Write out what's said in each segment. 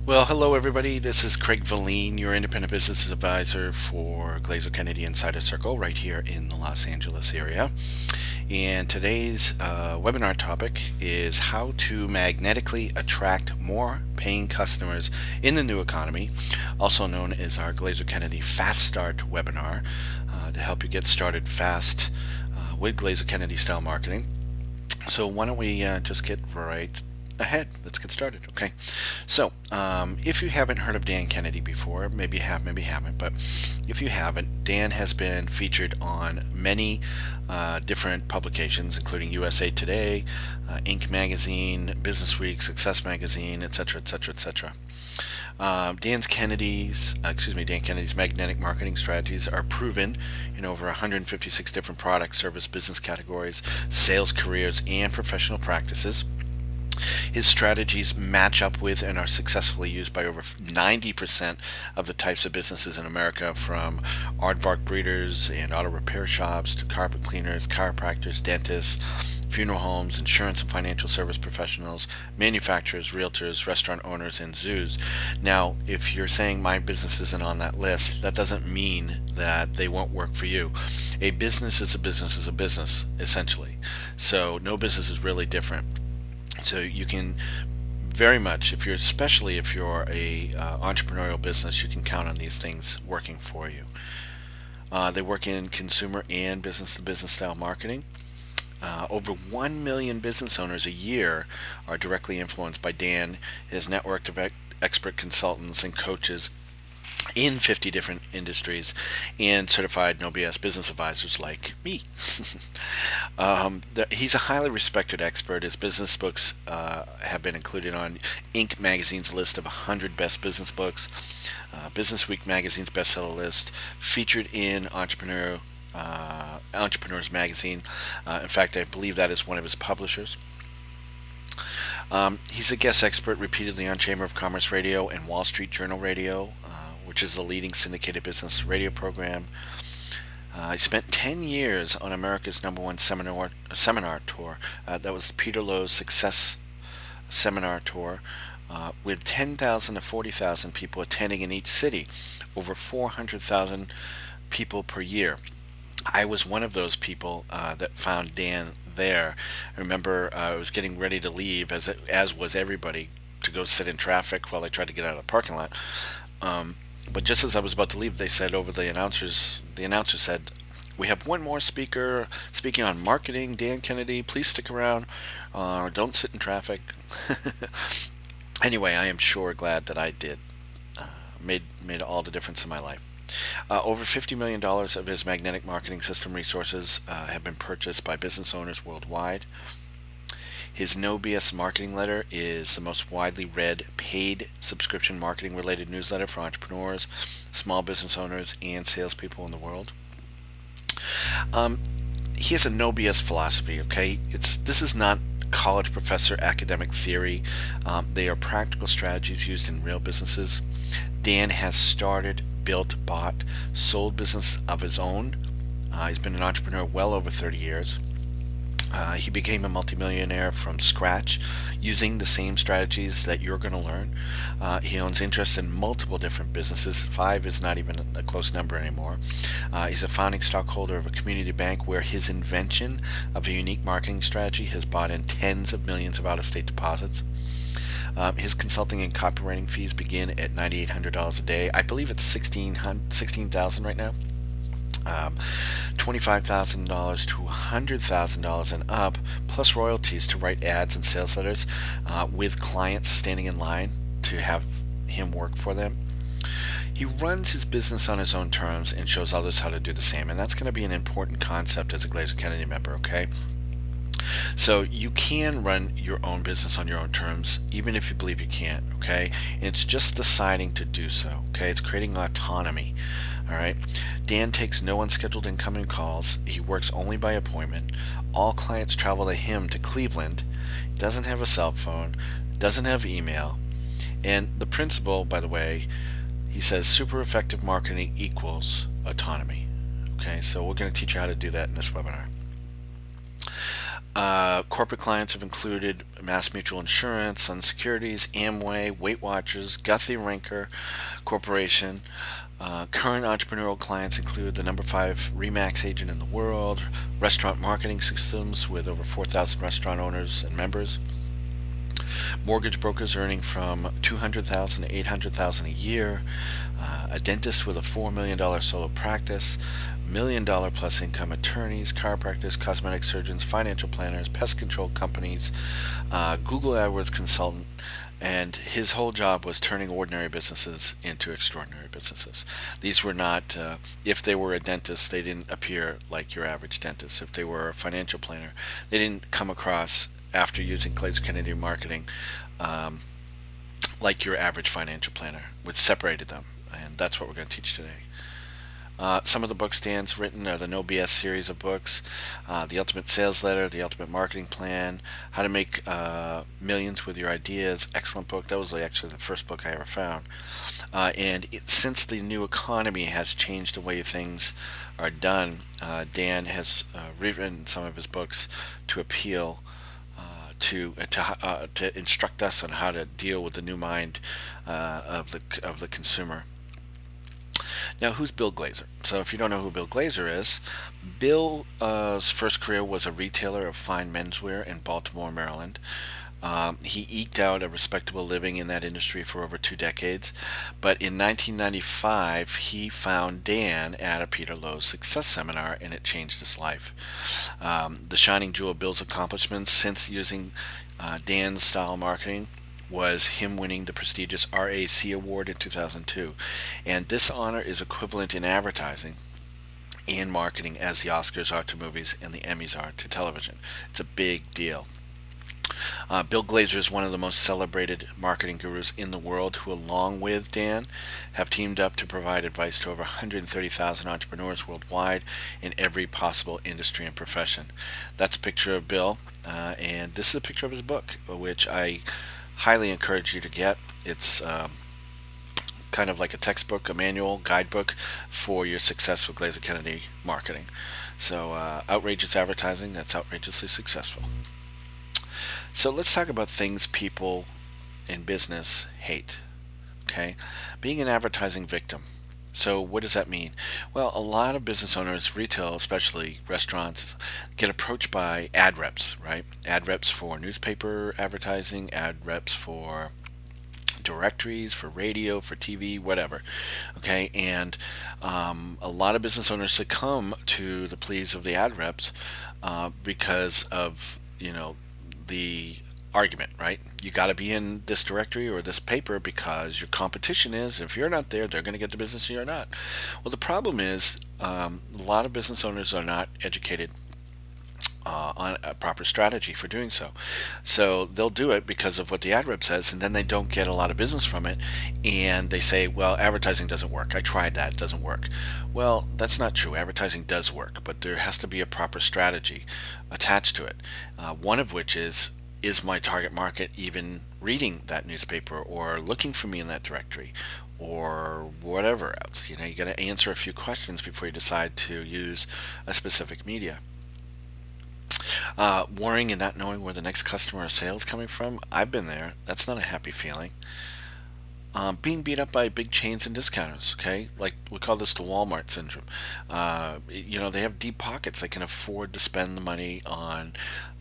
Well, hello everybody. This is Craig Valine, your independent business advisor for glazer-kennedy Insider Circle right here in the Los Angeles area. And today's webinar topic is how to magnetically attract more paying customers in the new economy, also known as our glazer-kennedy Fast Start webinar, to help you get started fast with glazer-kennedy style marketing. So why don't we just get right ahead. Let's get started. Okay. So if you haven't heard of Dan Kennedy before, maybe you have, maybe you haven't, but if you haven't, Dan has been featured on many different publications, including USA Today, Inc. magazine, Business Week, Success magazine, etc., etc., etc. Dan Kennedy's magnetic marketing strategies are proven in over 156 different product, service, business categories, sales careers, and professional practices. His strategies match up with and are successfully used by over 90% of the types of businesses in America, from aardvark breeders and auto repair shops to carpet cleaners, chiropractors, dentists, funeral homes, insurance and financial service professionals, manufacturers, realtors, restaurant owners, and zoos. Now, if you're saying my business isn't on that list, that doesn't mean that they won't work for you. A business is a business is a business, essentially. So no business is really different. So you can very much, especially if you're a entrepreneurial business, you can count on these things working for you. They work in consumer and business-to-business style marketing. Over 1 million business owners a year are directly influenced by Dan, his network of expert consultants and coaches in 50 different industries, and certified no BS business advisors like me. He's a highly respected expert. His business books have been included on Inc. magazine's list of 100 best business books, Business Week magazine's bestseller list, featured in Entrepreneurs magazine. In fact, I believe that is one of his publishers. He's a guest expert repeatedly on Chamber of Commerce Radio and Wall Street Journal Radio, which is the leading syndicated business radio program. I spent 10 years on America's #1 seminar tour. That was Peter Lowe's Success Seminar Tour, with 10,000 to 40,000 people attending in each city, over 400,000 people per year. I was one of those people that found Dan there. I remember I was getting ready to leave, as was everybody, to go sit in traffic while I tried to get out of the parking lot. But just as I was about to leave, they said over the announcer said, "We have one more speaker speaking on marketing, Dan Kennedy. Please stick around. Don't sit in traffic." Anyway, I am sure glad that I did. Made all the difference in my life. Over $50 million of his magnetic marketing system resources have been purchased by business owners worldwide. His No BS marketing letter is the most widely read paid subscription marketing related newsletter for entrepreneurs, small business owners, and salespeople in the world. He has a no BS philosophy. Okay, this is not college professor academic theory. They are practical strategies used in real businesses. Dan has started, built, bought, sold business of his own. He's been an entrepreneur well over 30 years. He became a multimillionaire from scratch using the same strategies that you're going to learn. He owns interests in multiple different businesses. 5 is not even a close number anymore. He's a founding stockholder of a community bank where his invention of a unique marketing strategy has brought in tens of millions of out-of-state deposits. His consulting and copywriting fees begin at $9,800 a day. I believe it's $16,000 right now. $25,000 to $100,000 and up, plus royalties to write ads and sales letters, with clients standing in line to have him work for them. He runs his business on his own terms and shows others how to do the same, and that's going to be an important concept as a glazer-kennedy member, okay? So you can run your own business on your own terms, even if you believe you can't, okay? And it's just deciding to do so, okay? It's creating autonomy, all right? Dan takes no unscheduled incoming calls. He works only by appointment. All clients travel to him to Cleveland. Doesn't have a cell phone, doesn't have email. And the principle, by the way, he says super effective marketing equals autonomy, okay? So we're going to teach you how to do that in this webinar. Corporate clients have included Mass Mutual Insurance, Sun Securities, Amway, Weight Watchers, Guthrie Rinker Corporation. Current entrepreneurial clients include the number 5 Remax agent in the world, restaurant marketing systems with over 4,000 restaurant owners and members, mortgage brokers earning from 200,000 to 800,000 a year, a dentist with a $4 million solo practice, $1 million plus income attorneys, chiropractors, cosmetic surgeons, financial planners, pest control companies, Google AdWords consultant, and his whole job was turning ordinary businesses into extraordinary businesses. These were not, if they were a dentist, they didn't appear like your average dentist. If they were a financial planner, they didn't come across after using glazer-kennedy marketing like your average financial planner, which separated them. And that's what we're going to teach today. Some of the books Dan's written are the No BS series of books, The Ultimate Sales Letter, The Ultimate Marketing Plan, How to Make Millions with Your Ideas. Excellent book. That was actually the first book I ever found. Since the new economy has changed the way things are done, Dan has rewritten some of his books to appeal to instruct us on how to deal with the new mind of the consumer. Now, who's Bill Glazer? So, if you don't know who Bill Glazer is, Bill's first career was a retailer of fine menswear in Baltimore, Maryland. He eked out a respectable living in that industry for over 2 decades. But in 1995, he found Dan at a Peter Lowe's Success Seminar, and it changed his life. The shining jewel of Bill's accomplishments since using Dan's style marketing was him winning the prestigious RAC Award in 2002. And this honor is equivalent in advertising and marketing as the Oscars are to movies and the Emmys are to television. It's a big deal. Bill Glazer is one of the most celebrated marketing gurus in the world who, along with Dan, have teamed up to provide advice to over 130,000 entrepreneurs worldwide in every possible industry and profession. That's a picture of Bill, and this is a picture of his book, which I highly encourage you to get. It's kind of like a textbook, a manual, guidebook for your success with glazer-kennedy marketing. So outrageous advertising that's outrageously successful. So let's talk about things people in business hate. Okay, being an advertising victim. So what does that mean? Well, a lot of business owners, retail, especially restaurants, get approached by ad reps, right? Ad reps for newspaper advertising, ad reps for directories, for radio, for TV, whatever. Okay, and a lot of business owners succumb to the pleas of the ad reps because of, the argument, right? You got to be in this directory or this paper because your competition is, if you're not there, they're going to get the business and you're not. Well, the problem is a lot of business owners are not educated on a proper strategy for doing so. So they'll do it because of what the ad rep says, and then they don't get a lot of business from it, and they say, well, advertising doesn't work. I tried that, it doesn't work. Well, that's not true. Advertising does work, but there has to be a proper strategy attached to it. One of which is my target market even reading that newspaper or looking for me in that directory or whatever else? You got to answer a few questions before you decide to use a specific media. Worrying and not knowing where the next customer or sale is coming from. I've been there. That's not a happy feeling. Being beat up by big chains and discounters, okay? Like, we call this the Walmart syndrome. They have deep pockets. They can afford to spend the money on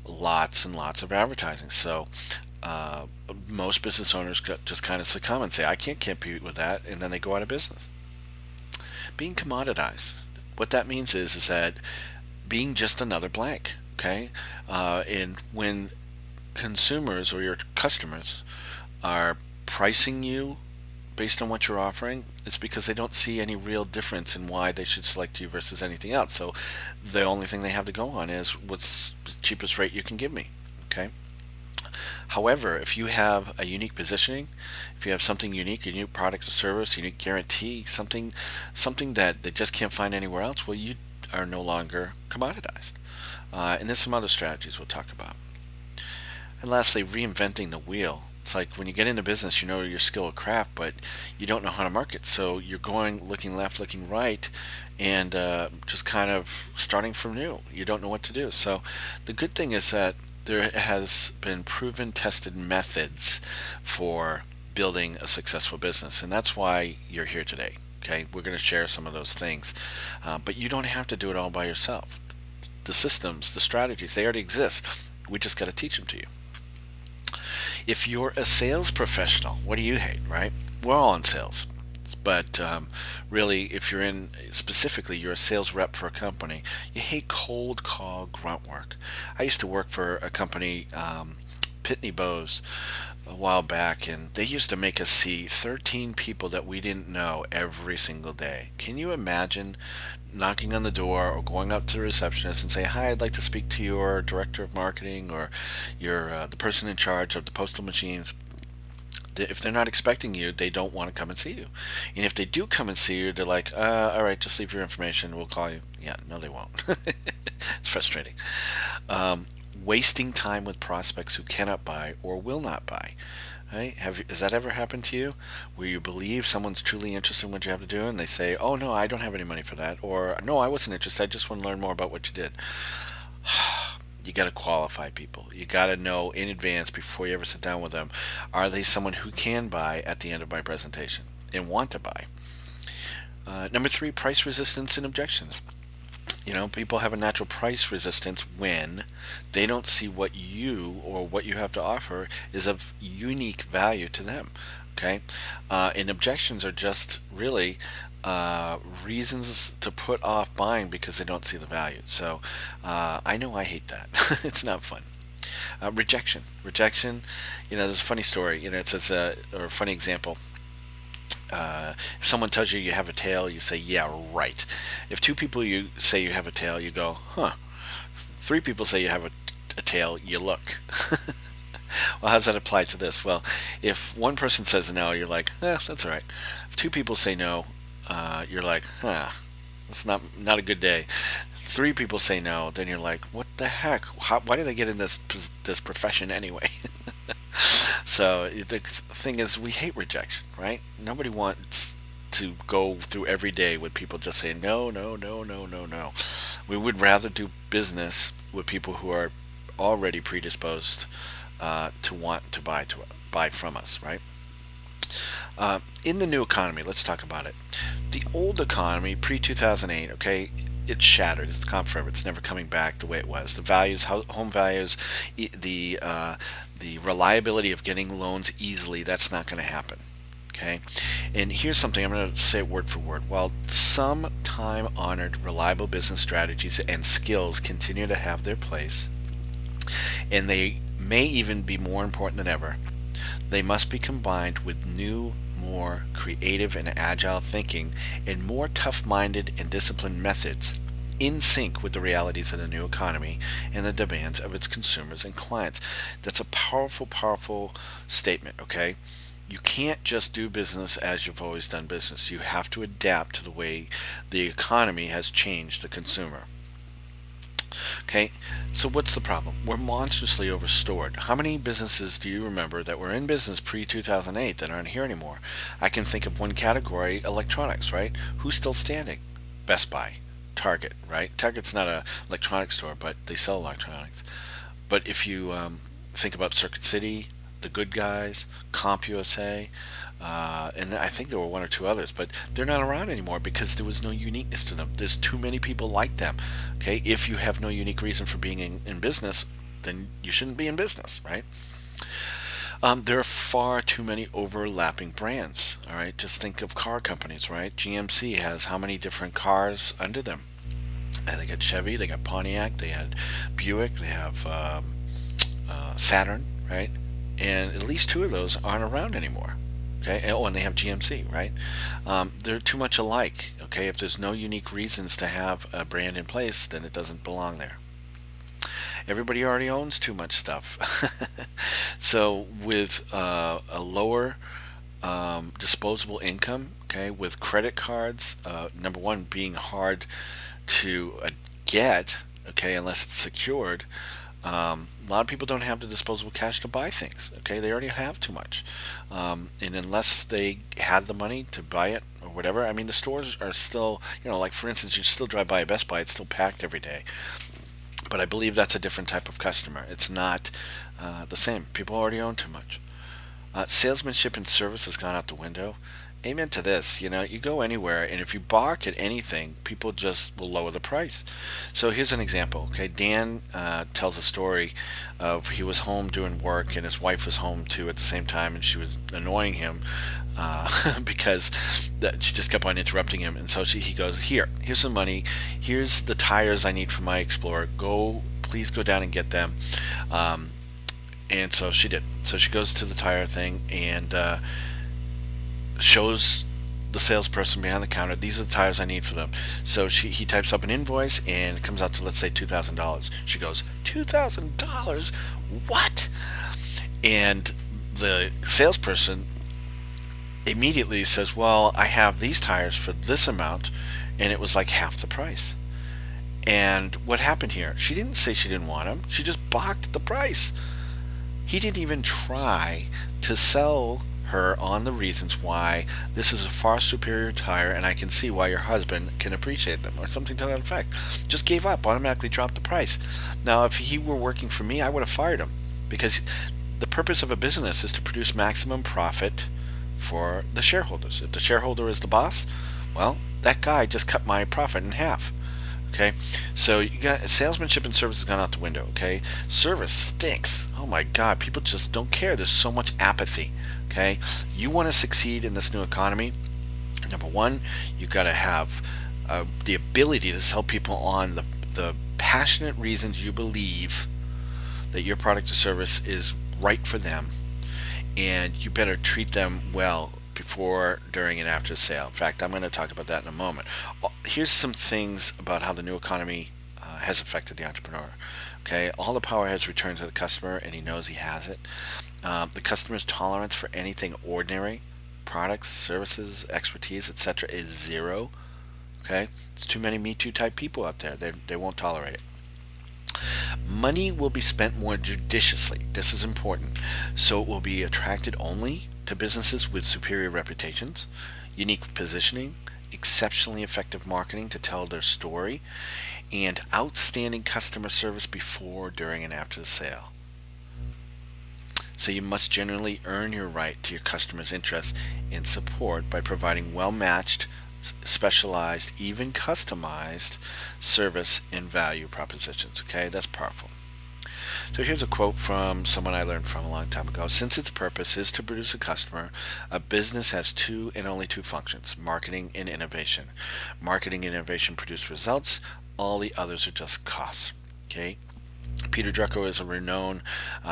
lots and lots of advertising. So most business owners just kind of succumb and say, I can't compete with that, and then they go out of business. Being commoditized. What that means is that being just another blank, okay? And when consumers or your customers are pricing you based on what you're offering, it's because they don't see any real difference in why they should select you versus anything else. So the only thing they have to go on is what's the cheapest rate you can give me, okay? However, if you have a unique positioning, if you have something unique, a new product or service, a unique guarantee, something that they just can't find anywhere else, well, you are no longer commoditized. And there's some other strategies we'll talk about. And lastly, reinventing the wheel. It's like when you get into business, you know your skill of craft, but you don't know how to market. So you're going, looking left, looking right, and just kind of starting from new. You don't know what to do. So the good thing is that there has been proven, tested methods for building a successful business, and that's why you're here today. Okay, we're going to share some of those things, but you don't have to do it all by yourself. The systems, the strategies, they already exist. We just got to teach them to you. If you're a sales professional, what do you hate, right? We're all in sales. But really, if you're in specifically, you're a sales rep for a company, you hate cold call grunt work. I used to work for a company, Pitney Bowes, a while back, and they used to make us see 13 people that we didn't know every single day. Can you imagine knocking on the door or going up to the receptionist and say, "Hi, I'd like to speak to your director of marketing or your the person in charge of the postal machines." If they're not expecting you, they don't want to come and see you. And if they do come and see you, they're like, "All right, just leave your information. We'll call you." Yeah, no, they won't. It's frustrating. Wasting time with prospects who cannot buy or will not buy. Right? Has that ever happened to you, where you believe someone's truly interested in what you have to do, and they say, "Oh no, I don't have any money for that," or "No, I wasn't interested. I just want to learn more about what you did." You got to qualify people. You got to know in advance before you ever sit down with them, are they someone who can buy at the end of my presentation and want to buy? Number three, price resistance and objections. People have a natural price resistance when they don't see what you or what you have to offer is of unique value to them. Okay, and objections are just really reasons to put off buying because they don't see the value. So I know I hate that. It's not fun. Rejection. There's a funny story. It says or a funny example. If someone tells you you have a tail, you say, "Yeah, right." If two people you say you have a tail, you go, "Huh." Three people say you have a tail, you look. Well, how does that apply to this? Well, if one person says no, you're like, that's all right. If two people say no, you're like, it's not a good day. Three people say no, then you're like, what the heck? Why did I get in this profession anyway? So the thing is, we hate rejection, right? Nobody wants to go through every day with people just saying no, no, no, no, no, no. We would rather do business with people who are already predisposed to want to buy from us, right? In the new economy, let's talk about it. The old economy, pre-2008, okay, it's shattered. It's gone forever. It's never coming back the way it was. The values, home values, the reliability of getting loans easily, that's not going to happen. Okay, and here's something I'm going to say word for word. While some time-honored, reliable business strategies and skills continue to have their place, and they may even be more important than ever, they must be combined with new, more creative and agile thinking and more tough-minded and disciplined methods in sync with the realities of the new economy and the demands of its consumers and clients. That's a powerful, powerful statement, okay? You can't just do business as you've always done business. You have to adapt to the way the economy has changed the consumer. Okay, so what's the problem? We're monstrously overstored. How many businesses do you remember that were in business pre-2008 that aren't here anymore? I can think of one category, electronics, right? Who's still standing? Best Buy, Target, right? Target's not a electronics store, but they sell electronics. But if you think about Circuit City, The Good Guys, CompUSA, and I think there were one or two others, but they're not around anymore because there was no uniqueness to them. There's too many people like them. Okay, if you have no unique reason for being in business, then you shouldn't be in business, right? There are far too many overlapping brands. All right, just think of car companies, right? GMC has how many different cars under them? And they got Chevy, they got Pontiac, they had Buick, they have Saturn, right? And at least two of those aren't around anymore. Okay. Oh, and they have GMC, right? They're too much alike. Okay. If there's no unique reasons to have a brand in place, then it doesn't belong there. Everybody already owns too much stuff. So with a lower disposable income, okay, with credit cards, number one being hard to get, okay, unless it's secured, A lot of people don't have the disposable cash to buy things. Okay, they already have too much, and unless they had the money to buy it or whatever, I mean, the stores are still, like for instance, you still drive by a Best Buy, it's still packed every day. But I believe that's a different type of customer. It's not the same. People already own too much. Salesmanship and service has gone out the window. Amen to this. You go anywhere, and if you balk at anything, people just will lower the price. So here's an example. Okay, Dan tells a story of he was home doing work, and his wife was home too at the same time, and she was annoying him because she just kept on interrupting him. And so he goes, here's some money. Here's the tires I need for my Explorer. Please go down and get them. And so she did. So she goes to the tire thing and shows the salesperson behind the counter, these are the tires I need for them. So he types up an invoice and it comes out to, let's say, $2,000. She goes, $2,000? What? And the salesperson immediately says, well, I have these tires for this amount, and it was like half the price. And what happened here? She didn't say she didn't want them. She just balked the price. He didn't even try to sell her on the reasons why this is a far superior tire, and I can see why your husband can appreciate them, or something to that effect. Just gave up, automatically dropped the price. Now, if he were working for me, I would have fired him, because the purpose of a business is to produce maximum profit for the shareholders. If the shareholder is the boss, well, that guy just cut my profit in half. Okay, so you got salesmanship and service has gone out the window. Okay, service stinks. Oh my God, people just don't care. There's so much apathy. Okay, you want to succeed in this new economy. Number one, you got to have the ability to sell people on the passionate reasons you believe that your product or service is right for them, and you better treat them well before, during, and after sale. In fact, I'm going to talk about that in a moment. Here's some things about how the new economy has affected the entrepreneur. Okay, all the power has returned to the customer, and he knows he has it. The customer's tolerance for anything ordinary, products, services, expertise, etc., is zero. Okay, it's too many Me Too type people out there. They won't tolerate it. Money will be spent more judiciously. This is important. So it will be attracted only to businesses with superior reputations, unique positioning, exceptionally effective marketing to tell their story, and outstanding customer service before, during, and after the sale. So you must generally earn your right to your customers' interest and support by providing well-matched, specialized, even customized service and value propositions. Okay, that's powerful. So here's a quote from someone I learned from a long time ago. Since its purpose is to produce a customer, a business has two and only two functions: marketing and innovation. Marketing and innovation produce results. All the others are just costs. Okay. Peter Drucker is a renowned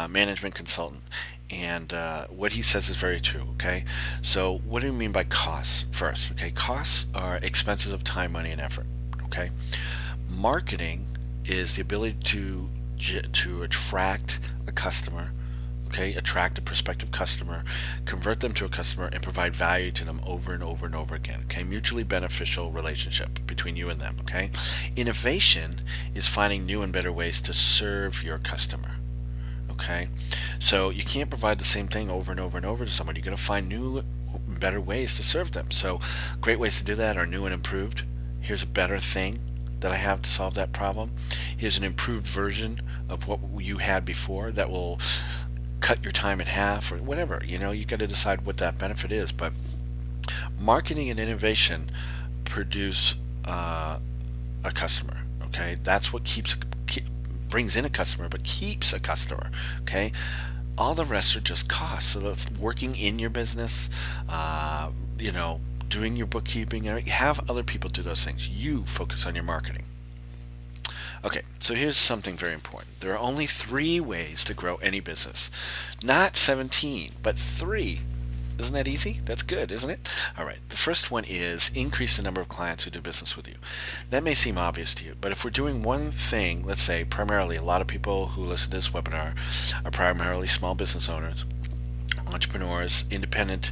management consultant, and what he says is very true. Okay, so what do you mean by costs? First, okay, costs are expenses of time, money, and effort. Okay, marketing is the ability to attract a customer. Okay, attract a prospective customer, convert them to a customer, and provide value to them over and over and over again. Okay, mutually beneficial relationship between you and them. Okay, innovation is finding new and better ways to serve your customer. Okay, so you can't provide the same thing over and over and over to someone. You're going to find new, better ways to serve them. So great ways to do that are new and improved. Here's a better thing that I have to solve that problem. Here's an improved version of what you had before that will cut your time in half, or whatever. You got to decide what that benefit is. But marketing and innovation produce a customer. Okay, that's what brings in a customer, but keeps a customer. Okay, all the rest are just costs. So that's working in your business, doing your bookkeeping, have other people do those things. You focus on your marketing. Okay, so here's something very important. There are only 3 ways to grow any business. Not 17, but 3. Isn't that easy? That's good, isn't it? All right, the first one is increase the number of clients who do business with you. That may seem obvious to you, but if we're doing one thing, let's say primarily a lot of people who listen to this webinar are primarily small business owners, entrepreneurs, independent,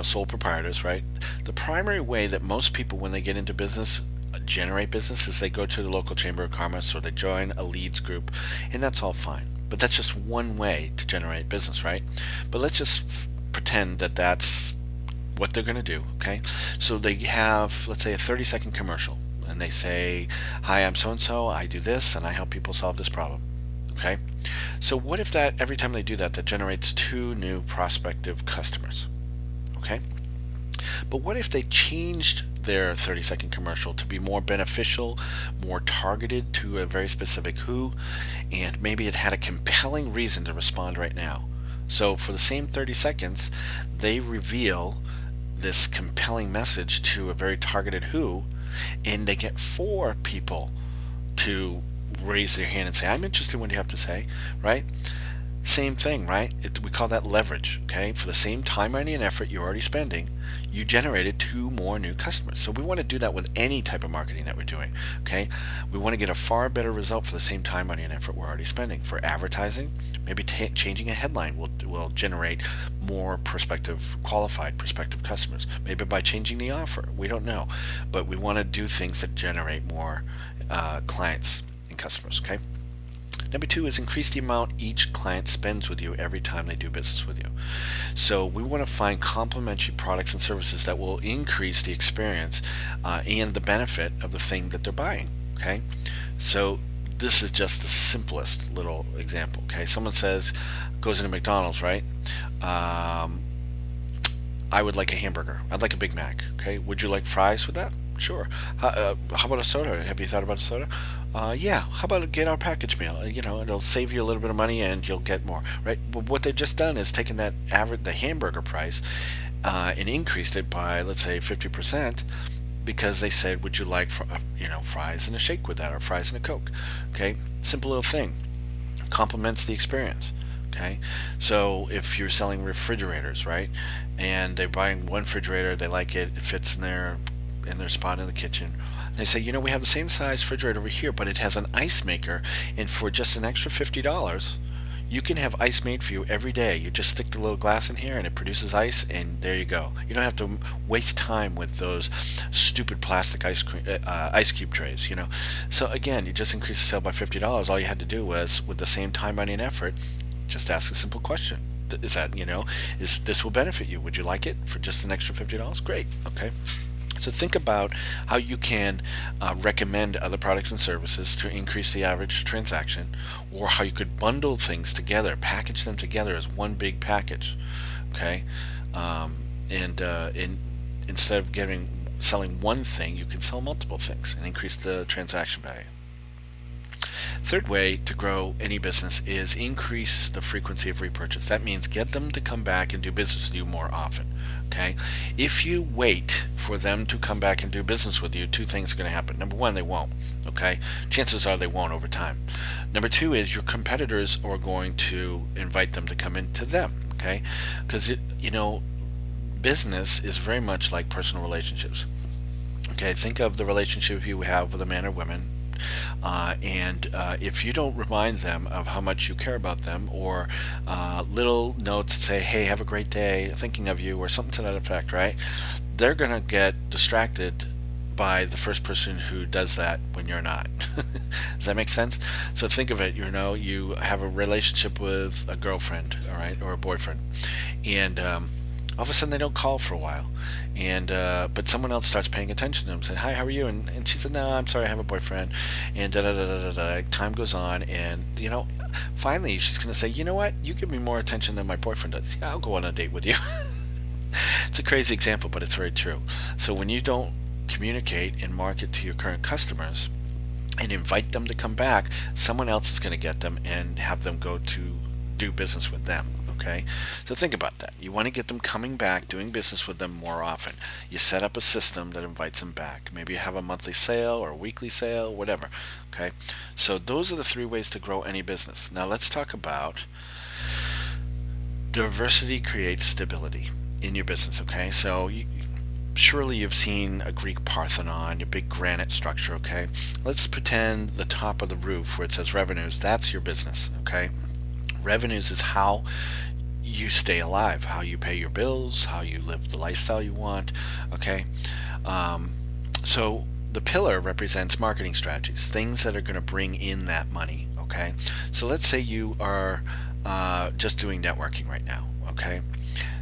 sole proprietors, right? The primary way that most people, when they get into business, generate business is they go to the local chamber of commerce or they join a leads group, and that's all fine. But that's just one way to generate business, right? But let's just pretend that that's what they're going to do, okay? So they have, let's say, a 30-second commercial, and they say, "Hi, I'm so and so. I do this, and I help people solve this problem." Okay? So what if that every time they do that, that generates two new prospective customers? Okay? But what if they changed their 30-second commercial to be more beneficial, more targeted to a very specific who, and maybe it had a compelling reason to respond right now? So for the same 30 seconds, they reveal this compelling message to a very targeted who, and they get four people to raise their hand and say, "I'm interested in what you have to say," right? Same thing, right? We call that leverage, okay? For the same time, money, and effort you're already spending, you generated two more new customers. So we want to do that with any type of marketing that we're doing, okay? We want to get a far better result for the same time, money, and effort we're already spending. For advertising, maybe changing a headline will generate more qualified prospective customers. Maybe by changing the offer, we don't know. But we want to do things that generate more clients and customers, okay? Number two is increase the amount each client spends with you every time they do business with you. So we want to find complementary products and services that will increase the experience and the benefit of the thing that they're buying. Okay, so this is just the simplest little example. Okay, someone goes into McDonald's, right? I would like a hamburger. I'd like a Big Mac. Okay, would you like fries with that? Sure. How about a soda? Have you thought about a soda? Yeah. How about get our package meal? It'll save you a little bit of money and you'll get more, right? But what they've just done is taken the hamburger price, and increased it by, let's say, 50%, because they said, "Would you like, fries and a shake with that, or fries and a Coke?" Okay, simple little thing, complements the experience. Okay, so if you're selling refrigerators, right, and they're buying one refrigerator, they like it, it fits in their spot in the kitchen. They say, "We have the same size refrigerator over here, but it has an ice maker, and for just an extra $50, you can have ice made for you every day. You just stick the little glass in here, and it produces ice, and there you go. You don't have to waste time with those stupid plastic ice cube trays." So again, you just increase the sale by $50. All you had to do was, with the same time, money, and effort, just ask a simple question. Is this will benefit you? Would you like it for just an extra $50? Great. Okay. So think about how you can recommend other products and services to increase the average transaction, or how you could bundle things together, package them together as one big package. Okay, and instead of selling one thing, you can sell multiple things and increase the transaction value. Third way to grow any business is increase the frequency of repurchase. That means get them to come back and do business with you more often. Okay? If you wait for them to come back and do business with you, two things are going to happen. Number one, they won't. Okay? Chances are they won't over time. Number two is your competitors are going to invite them to come into them. Okay? Because business is very much like personal relationships. Okay? Think of the relationship you have with a man or woman. And if you don't remind them of how much you care about them, or little notes that say, "Hey, have a great day, thinking of you," or something to that effect, right? They're going to get distracted by the first person who does that when you're not. Does that make sense? So think of it, you have a relationship with a girlfriend, all right, or a boyfriend, and all of a sudden they don't call for a while, and but someone else starts paying attention to them, saying, "Hi, how are you?" And she said, "No, I'm sorry, I have a boyfriend," and da da da da da da. Time goes on, and finally she's going to say, "You know what? You give me more attention than my boyfriend does. Yeah, I'll go on a date with you." It's a crazy example, but it's very true. So when you don't communicate and market to your current customers and invite them to come back, someone else is going to get them and have them go to do business with them. Okay, so think about that. You want to get them coming back, doing business with them more often. You set up a system that invites them back. Maybe you have a monthly sale or a weekly sale, whatever. Okay, so those are the three ways to grow any business. Now let's talk about diversity creates stability in your business. Okay, so surely you've seen a Greek Parthenon, your big granite structure. Okay, let's pretend the top of the roof where it says revenues, that's your business. Okay, revenues is how you stay alive, how you pay your bills, how you live the lifestyle you want. Okay, so The pillar represents marketing strategies, things that are going to bring in that money. Okay, so let's say you are just doing networking right now. Okay,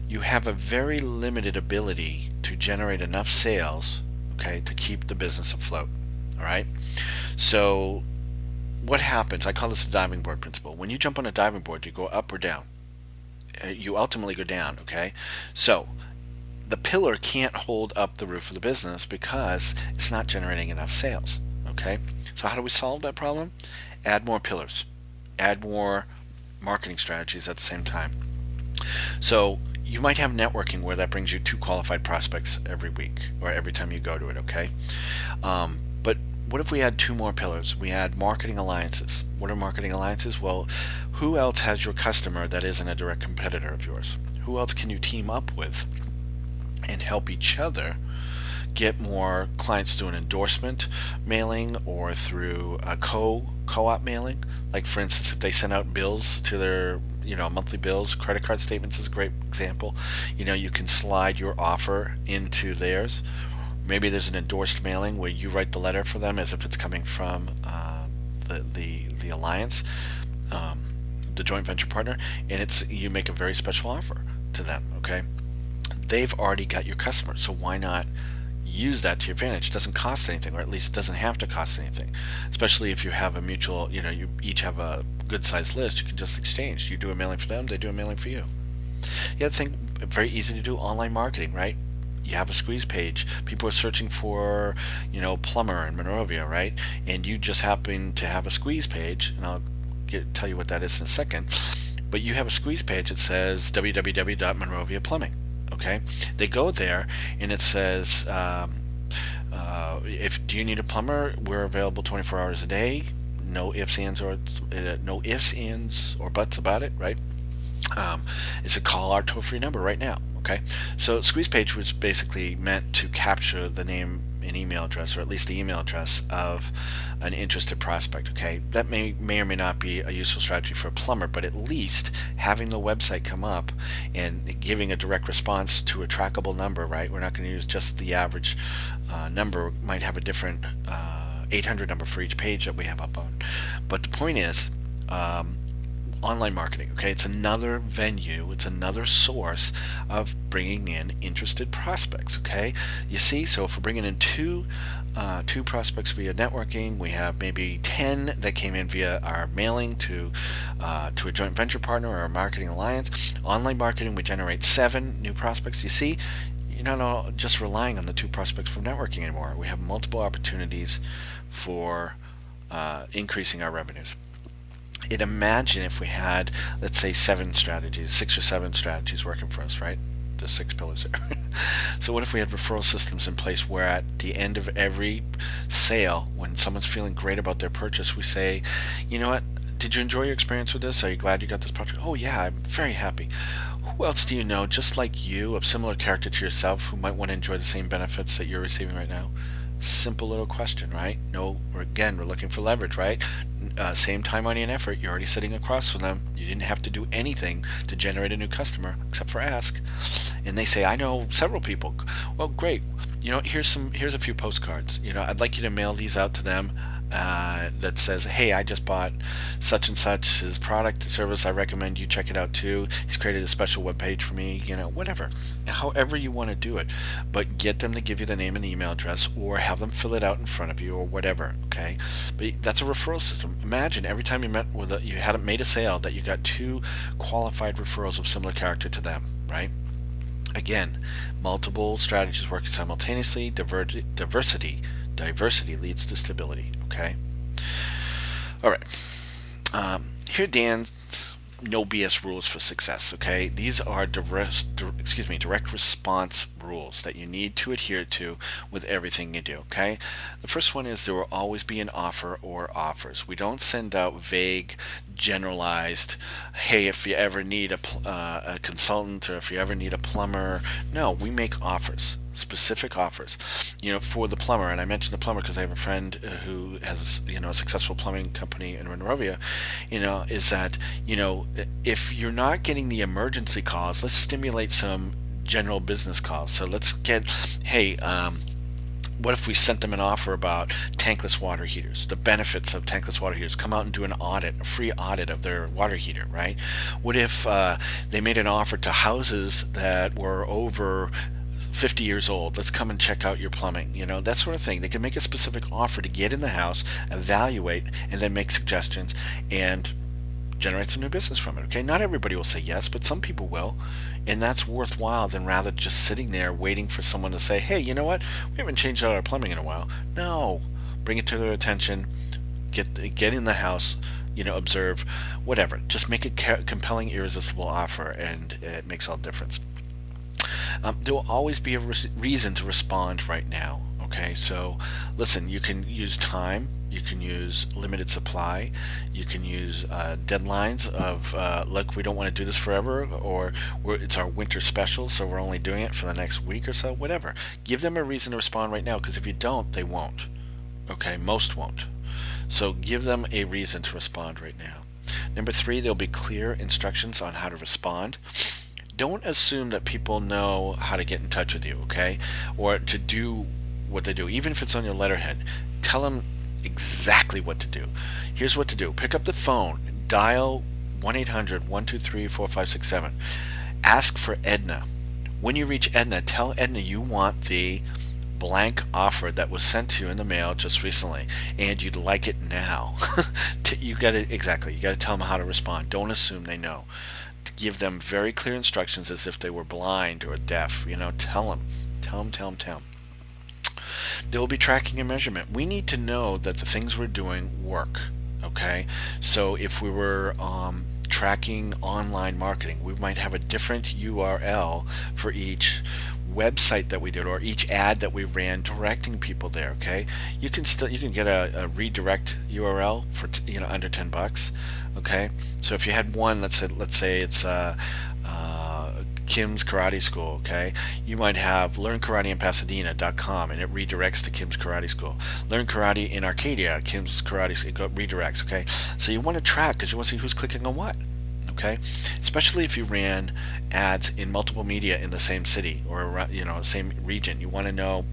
you have a very limited ability to generate enough sales, okay, to keep the business afloat. All right, so what happens? I call this the diving board principle. When you jump on a diving board, you go up or down. You ultimately go down. Okay, so the pillar can't hold up the roof of the business because it's not generating enough sales. Okay, so how do we solve that problem? Add more pillars, add more marketing strategies at the same time. So you might have networking where that brings you 2 qualified prospects every week or every time you go to it. Okay, but what if we add 2 more pillars? We add marketing alliances. What are marketing alliances? Well, who else has your customer that isn't a direct competitor of yours? Who else can you team up with and help each other get more clients through an endorsement mailing or through a co-op mailing? Like, for instance, if they send out bills to their monthly bills, credit card statements is a great example. You can slide your offer into theirs. Maybe there's an endorsed mailing where you write the letter for them as if it's coming from the alliance, the joint venture partner, and you make a very special offer to them. Okay, they've already got your customer, so why not use that to your advantage? It doesn't cost anything, or at least it doesn't have to cost anything, especially if you have a mutual, you each have a good sized list. You can just exchange. You do a mailing for them, they do a mailing for you. The other thing, very easy to do, online marketing, right? You have a squeeze page. People are searching for, plumber in Monrovia, right? And you just happen to have a squeeze page, and I'll tell you what that is in a second. But you have a squeeze page that says www.monroviaplumbing. Okay, they go there and it says, if do you need a plumber? We're available 24 hours a day. No ifs, ands, or buts about it, right? It's a call our toll-free number right now. Okay, so squeeze page was basically meant to capture the name and email address, or at least the email address of an interested prospect. Okay, that may or may not be a useful strategy for a plumber, but at least having the website come up and giving a direct response to a trackable number, right? We're not going to use just the average number. Might have a different 800 number for each page that we have up on. But the point is, online marketing, okay, it's another venue, it's another source of bringing in interested prospects. Okay, you see, so if we're bringing in two prospects via networking, we have maybe 10 that came in via our mailing to a joint venture partner or a marketing alliance. Online marketing, we generate 7 new prospects. You see, you're not just relying on the 2 prospects from networking anymore. We have multiple opportunities for increasing our revenues. And imagine if we had, let's say, 6 or 7 strategies working for us, right? The 6 pillars there. So what if we had referral systems in place where at the end of every sale, when someone's feeling great about their purchase, we say, you know what, did you enjoy your experience with this? Are you glad you got this project? Oh yeah, I'm very happy. Who else do you know, just like you, of similar character to yourself, who might want to enjoy the same benefits that you're receiving right now? Simple little question, right? No, we're looking for leverage, right? Same time, money, and effort. You're already sitting across from them. You didn't have to do anything to generate a new customer except for ask. And they say, I know several people. Well, great. Here's a few postcards. I'd like you to mail these out to them. That says, hey, I just bought such and such his product and service. I recommend you check it out too. He's created a special web page for me, whatever. However you want to do it. But get them to give you the name and email address, or have them fill it out in front of you, or whatever. Okay? But that's a referral system. Imagine every time you hadn't made a sale, that you got 2 qualified referrals of similar character to them, right? Again, multiple strategies working simultaneously. Diversity leads to stability. Okay. All right. Here, Dan's no BS rules for success. Okay, these are direct response rules that you need to adhere to with everything you do. Okay, the first one is there will always be an offer or offers. We don't send out vague, generalized, hey, if you ever need a consultant, or if you ever need a plumber. No, we make offers. Specific offers, for the plumber. And I mentioned the plumber because I have a friend who has, a successful plumbing company in Monrovia. Is that, if you're not getting the emergency calls, let's stimulate some general business calls. So let's get, hey, What if we sent them an offer about tankless water heaters, the benefits of tankless water heaters? Come out and do an audit, a free audit of their water heater, right? What if they made an offer to houses that were over 50 years old? Let's come and check out your plumbing, that sort of thing. They can make a specific offer to get in the house, evaluate, and then make suggestions and generate some new business from it. Okay, not everybody will say yes, but some people will, and that's worthwhile than rather just sitting there waiting for someone to say, hey, you know what, we haven't changed out our plumbing in a while. No, bring it to their attention, get in the house, observe, whatever. Just make a compelling, irresistible offer, and it makes all the difference. There will always be a reason to respond right now. Okay, so listen, you can use time, you can use limited supply, you can use deadlines of, look, we don't want to do this forever, or it's our winter special, so we're only doing it for the next week or so, whatever. Give them a reason to respond right now, because if you don't, they won't. Okay, most won't. So give them a reason to respond right now. Number 3, there'll be clear instructions on how to respond. Don't assume that people know how to get in touch with you, okay, or to do what they do, even if it's on your letterhead. Tell them exactly what to do. Here's what to do. Pick up the phone, dial 1-800-123-4567. Ask for Edna. When you reach Edna, tell Edna you want the blank offer that was sent to you in the mail just recently, and you'd like it now. You got to tell them how to respond. Don't assume they know. Give them very clear instructions as if they were blind or deaf. Tell them. There will be tracking and measurement. We need to know that the things we're doing work. Okay, so if we were tracking online marketing, we might have a different URL for each website that we did, or each ad that we ran directing people there. Okay, you can get a redirect URL for under $10. Okay, so if you had one, let's say it's Kim's Karate School, okay, you might have learnkarateinpasadena.com, and it redirects to Kim's Karate School. Learn Karate in Arcadia, Kim's Karate School, it redirects. Okay, so you want to track, because you want to see who's clicking on what. Okay, especially if you ran ads in multiple media in the same city, or same region. You want to know,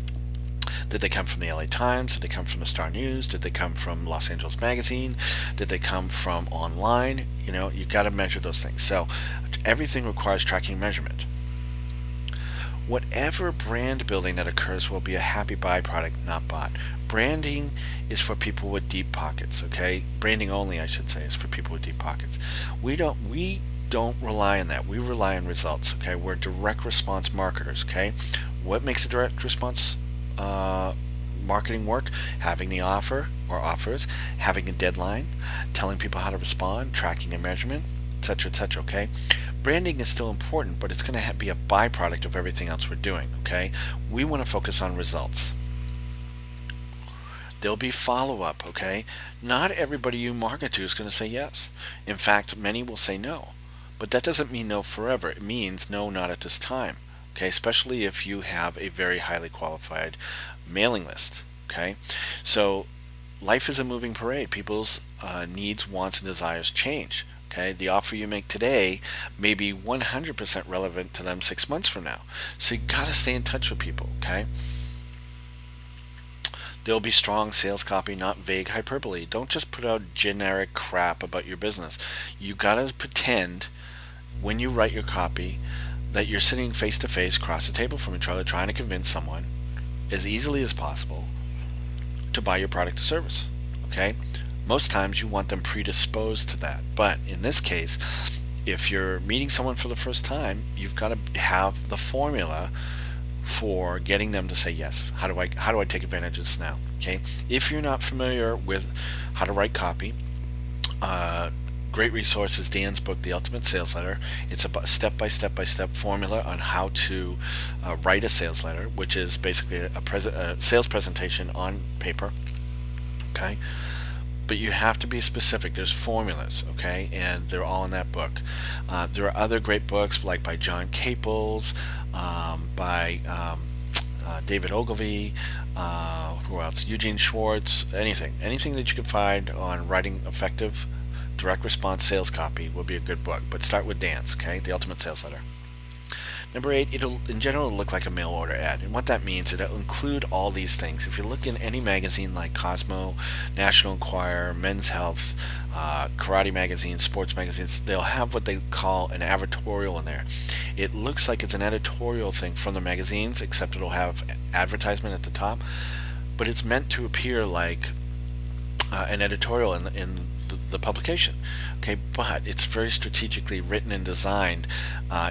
did they come from the LA Times? Did they come from the Star News? Did they come from Los Angeles Magazine? Did they come from online? You've got to measure those things. So everything requires tracking and measurement. Whatever brand building that occurs will be a happy byproduct, not bought. Branding is for people with deep pockets. Okay, branding only, I should say, is for people with deep pockets. We don't rely on that. We rely on results. Okay, we're direct response marketers. Okay, what makes a direct response marketing work? Having the offer or offers, having a deadline, telling people how to respond, tracking and measurement, etc., etc. Okay, branding is still important, but it's going to be a byproduct of everything else we're doing. Okay, we want to focus on results. There'll be follow-up. Okay, not everybody you market to is going to say yes. In fact, many will say no, but that doesn't mean no forever. It means no, not at this time. Okay, especially if you have a very highly qualified mailing list. Okay, so life is a moving parade. People's needs, wants, and desires change. Okay, the offer you make today may be 100% relevant to them 6 months from now. So you got to stay in touch with people. Okay, there'll be strong sales copy, not vague hyperbole. Don't just put out generic crap about your business. You got to pretend when you write your copy that you're sitting face to face across the table from each other, trying to convince someone as easily as possible to buy your product or service. Okay, most times you want them predisposed to that, but in this case, if you're meeting someone for the first time, you've got to have the formula for getting them to say yes. How do I take advantage of this now? Okay, if you're not familiar with how to write copy, great resource is Dan's book, The Ultimate Sales Letter. It's a step-by-step formula on how to write a sales letter, which is basically a sales presentation on paper. Okay, but you have to be specific. There's formulas, okay, and they're all in that book. There are other great books, like by John Caples, by David Ogilvy, who else? Eugene Schwartz. Anything that you can find on writing effective direct response sales copy will be a good book, but start with Dan's, okay, The Ultimate Sales Letter. Number 8, it'll in general look like a mail order ad. And what that means, it'll include all these things. If you look in any magazine like Cosmo, National Enquirer, Men's Health, karate magazines, sports magazines, they'll have what they call an advertorial in there. It looks like it's an editorial thing from the magazines, except it'll have advertisement at the top, but it's meant to appear like an editorial in the publication. Okay, but it's very strategically written and designed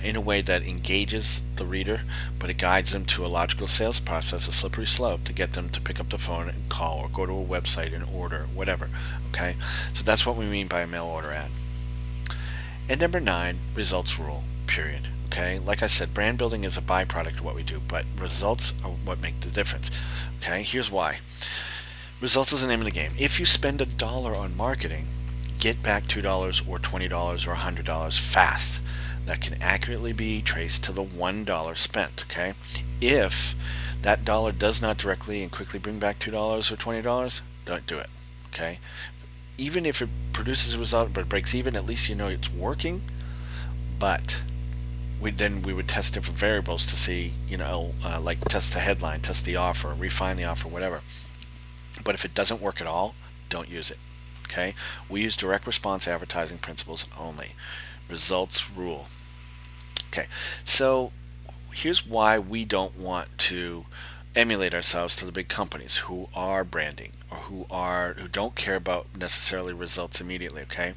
in a way that engages the reader, but it guides them to a logical sales process, a slippery slope to get them to pick up the phone and call or go to a website and order, whatever. Okay, so that's what we mean by a mail order ad. And number 9, results rule, period. Okay, like I said, brand building is a byproduct of what we do, but results are what make the difference. Okay, here's why. Results is the name of the game. If you spend $1 on marketing, get back $2 or $20 or $100 fast. That can accurately be traced to the $1 spent. Okay, if that dollar does not directly and quickly bring back $2 or $20, don't do it. Okay, even if it produces a result but breaks even, at least you know it's working. But we would test different variables to see, like test the headline, test the offer, refine the offer, whatever. But if it doesn't work at all, don't use it. Okay? We use direct response advertising principles only. Results rule. Okay, so here's why we don't want to emulate ourselves to the big companies who are branding or who don't care about necessarily results immediately. Okay,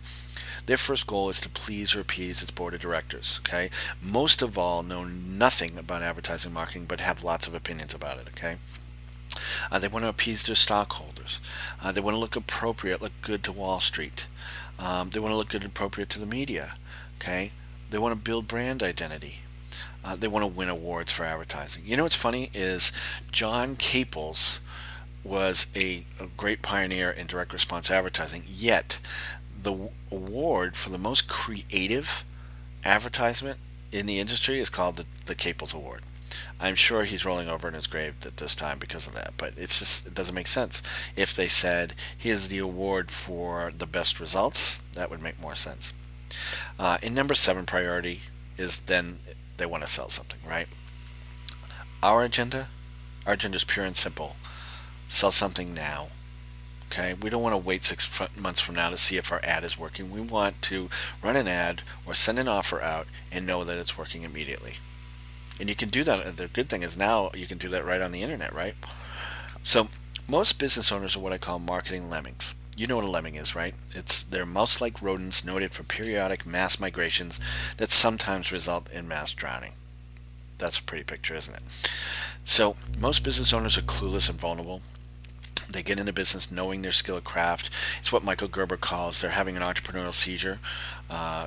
their first goal is to please or appease its board of directors. Okay, most of all know nothing about advertising marketing but have lots of opinions about it. Okay, they want to appease their stockholders. They want to look appropriate, look good to Wall Street. They want to look good and appropriate to the media. Okay, they want to build brand identity. They want to win awards for advertising. You know what's funny is John Caples was a great pioneer in direct response advertising, yet the award for the most creative advertisement in the industry is called the Caples Award. I'm sure he's rolling over in his grave at this time because of that, but it doesn't make sense. If they said, here's the award for the best results, that would make more sense. In number 7 priority is then they want to sell something, right? Our agenda is pure and simple. Sell something now. Okay, we don't want to wait 6 months from now to see if our ad is working. We want to run an ad or send an offer out and know that it's working immediately. And you can do that. The good thing is now you can do that right on the internet, right? So most business owners are what I call marketing lemmings. You know what a lemming is, right? They're mouse-like rodents noted for periodic mass migrations that sometimes result in mass drowning. That's a pretty picture, isn't it? So most business owners are clueless and vulnerable. They get into business knowing their skill at craft. It's what Michael Gerber calls they're having an entrepreneurial seizure.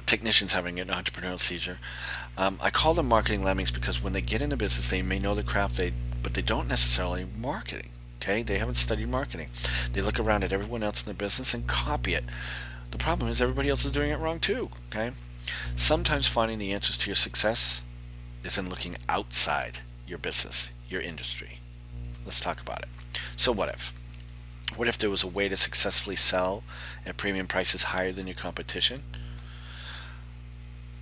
Technicians having an entrepreneurial seizure. I call them marketing lemmings because when they get into business, they may know the craft, but they don't necessarily marketing. Okay, they haven't studied marketing. They look around at everyone else in the business and copy it. The problem is everybody else is doing it wrong too. Okay, sometimes finding the answers to your success is in looking outside your business, your industry. Let's talk about it. So what if? What if there was a way to successfully sell at premium prices higher than your competition?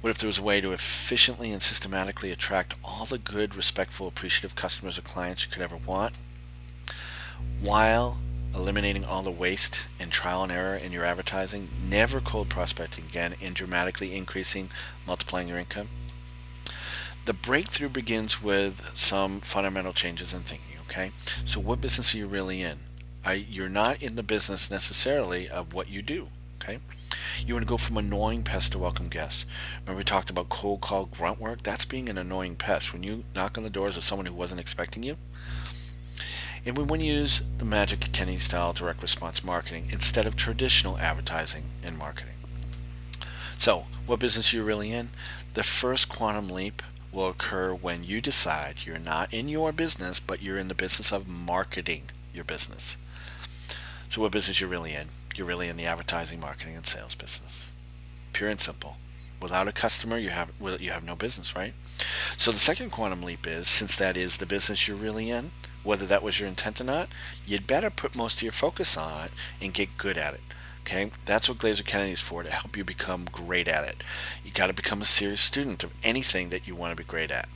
What if there was a way to efficiently and systematically attract all the good, respectful, appreciative customers or clients you could ever want, while eliminating all the waste and trial and error in your advertising, never cold prospecting again, and dramatically multiplying your income? The breakthrough begins with some fundamental changes in thinking, okay? So what business are you really in? You're not in the business necessarily of what you do, okay? You want to go from annoying pest to welcome guests. Remember we talked about cold call grunt work? That's being an annoying pest. When you knock on the doors of someone who wasn't expecting you. And we want to use the GKIC style direct response marketing instead of traditional advertising and marketing. So, what business are you really in? The first quantum leap will occur when you decide you're not in your business, but you're in the business of marketing your business. So what business you're really in? You're really in the advertising, marketing, and sales business. Pure and simple. Without a customer, you have no business, right? So the second quantum leap is, since that is the business you're really in, whether that was your intent or not, you'd better put most of your focus on it and get good at it. Okay, that's what glazer-kennedy is for, to help you become great at it. You got to become a serious student of anything that you want to be great at.